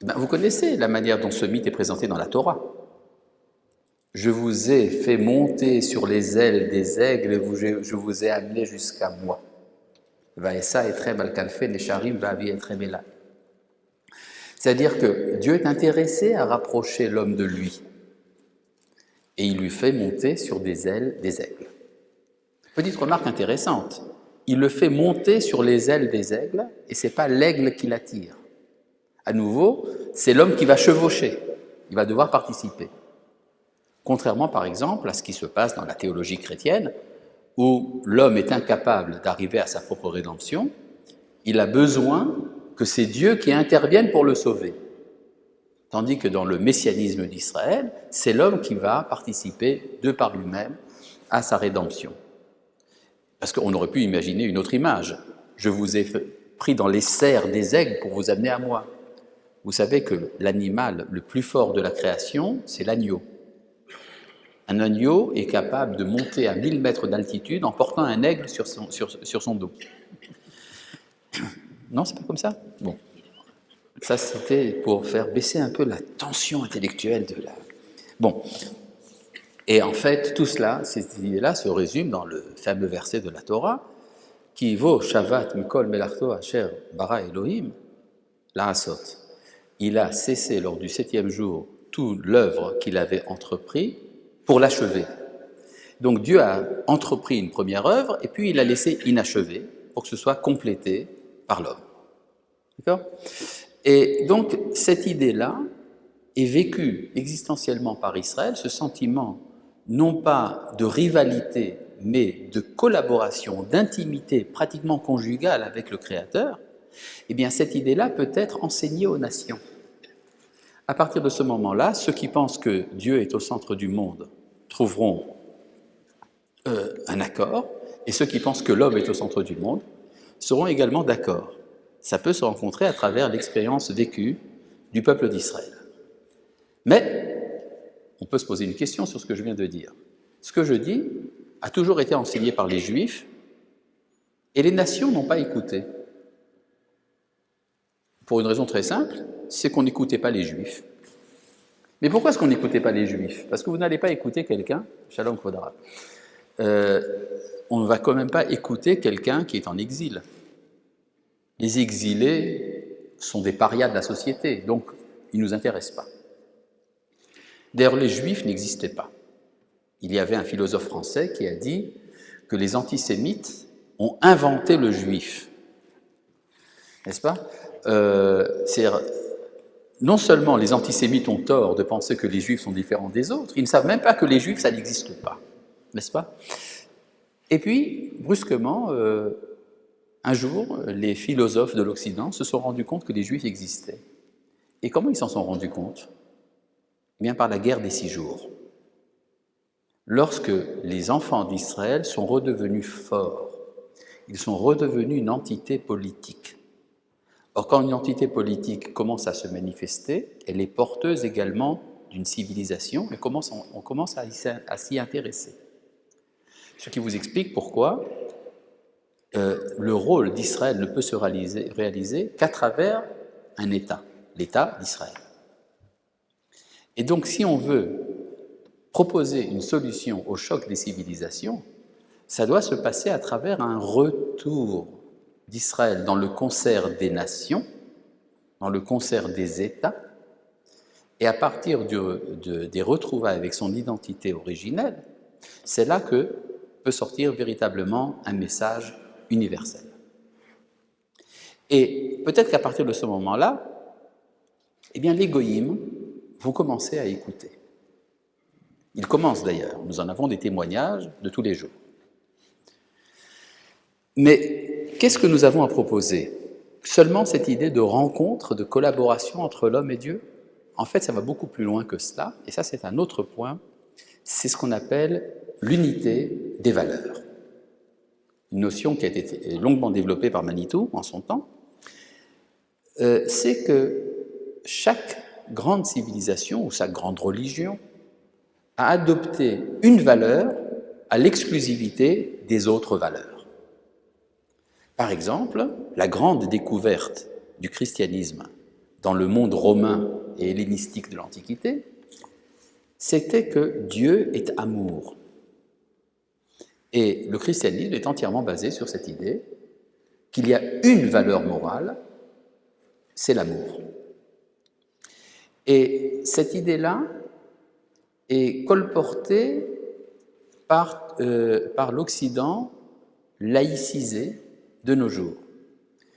Vous connaissez la manière dont ce mythe est présenté dans la Torah. Je vous ai fait monter sur les ailes des aigles et je vous ai amené jusqu'à moi. C'est-à-dire que Dieu est intéressé à rapprocher l'homme de lui. Et il lui fait monter sur des ailes des aigles. Petite remarque intéressante, il le fait monter sur les ailes des aigles et ce n'est pas l'aigle qui l'attire. À nouveau, c'est l'homme qui va chevaucher, il va devoir participer. Contrairement par exemple à ce qui se passe dans la théologie chrétienne, où l'homme est incapable d'arriver à sa propre rédemption, il a besoin que c'est Dieu qui intervienne pour le sauver. Tandis que dans le messianisme d'Israël, c'est l'homme qui va participer de par lui-même à sa rédemption. Parce qu'on aurait pu imaginer une autre image. Je vous ai pris dans les serres des aigles pour vous amener à moi. Vous savez que l'animal le plus fort de la création, c'est l'agneau. Un agneau est capable de monter à 1000 mètres d'altitude en portant un aigle sur son dos. Non, c'est pas comme ça? Bon. Ça, c'était pour faire baisser un peu la tension intellectuelle de la... Bon. Et en fait, tout cela, ces idées-là se résument dans le fameux verset de la Torah qui vaut Shavat Mikol Melarto Asher Bara Elohim La'asot. Il a cessé lors du 7e jour toute l'œuvre qu'il avait entrepris pour l'achever. Donc Dieu a entrepris une première œuvre et puis il l'a laissé inachevée pour que ce soit complété par l'homme. D'accord ? Et donc cette idée-là est vécue existentiellement par Israël, ce sentiment non pas de rivalité, mais de collaboration, d'intimité pratiquement conjugale avec le Créateur, eh bien cette idée-là peut être enseignée aux nations. À partir de ce moment-là, ceux qui pensent que Dieu est au centre du monde trouveront un accord, et ceux qui pensent que l'homme est au centre du monde seront également d'accord. Ça peut se rencontrer à travers l'expérience vécue du peuple d'Israël. Mais on peut se poser une question sur ce que je viens de dire. Ce que je dis a toujours été enseigné par les Juifs et les nations n'ont pas écouté. Pour une raison très simple, c'est qu'on n'écoutait pas les Juifs. Mais pourquoi est-ce qu'on n'écoutait pas les Juifs? Parce que vous n'allez pas écouter quelqu'un, Shalom Kvodara, on ne va quand même pas écouter quelqu'un qui est en exil. Les exilés sont des parias de la société, donc ils ne nous intéressent pas. D'ailleurs, les Juifs n'existaient pas. Il y avait un philosophe français qui a dit que les antisémites ont inventé le juif. N'est-ce pas? Non seulement les antisémites ont tort de penser que les juifs sont différents des autres, ils ne savent même pas que les juifs, ça n'existe pas. N'est-ce pas? Et puis, brusquement, un jour, les philosophes de l'Occident se sont rendus compte que les juifs existaient. Et comment ils s'en sont rendus compte? Eh bien, par la guerre des 6 jours. Lorsque les enfants d'Israël sont redevenus forts, ils sont redevenus une entité politique. Or, quand une entité politique commence à se manifester, elle est porteuse également d'une civilisation et on commence à s'y intéresser. Ce qui vous explique pourquoi le rôle d'Israël ne peut se réaliser qu'à travers un État, l'État d'Israël. Et donc, si on veut proposer une solution au choc des civilisations, ça doit se passer à travers un retour d'Israël dans le concert des nations, dans le concert des États, et à partir des retrouvailles avec son identité originelle, c'est là que peut sortir véritablement un message universel. Et peut-être qu'à partir de ce moment-là, eh bien, les goïms vont commencer à écouter. Ils commencent d'ailleurs, nous en avons des témoignages de tous les jours. Mais qu'est-ce que nous avons à proposer? Seulement cette idée de rencontre, de collaboration entre l'homme et Dieu? En fait, ça va beaucoup plus loin que cela, et ça c'est un autre point, c'est ce qu'on appelle l'unité des valeurs. Une notion qui a été longuement développée par Manitou en son temps, c'est que chaque grande civilisation ou sa grande religion a adopté une valeur à l'exclusivité des autres valeurs. Par exemple, la grande découverte du christianisme dans le monde romain et hellénistique de l'Antiquité, c'était que Dieu est amour. Et le christianisme est entièrement basé sur cette idée qu'il y a une valeur morale, c'est l'amour. Et cette idée-là est colportée par l'Occident laïcisé de nos jours.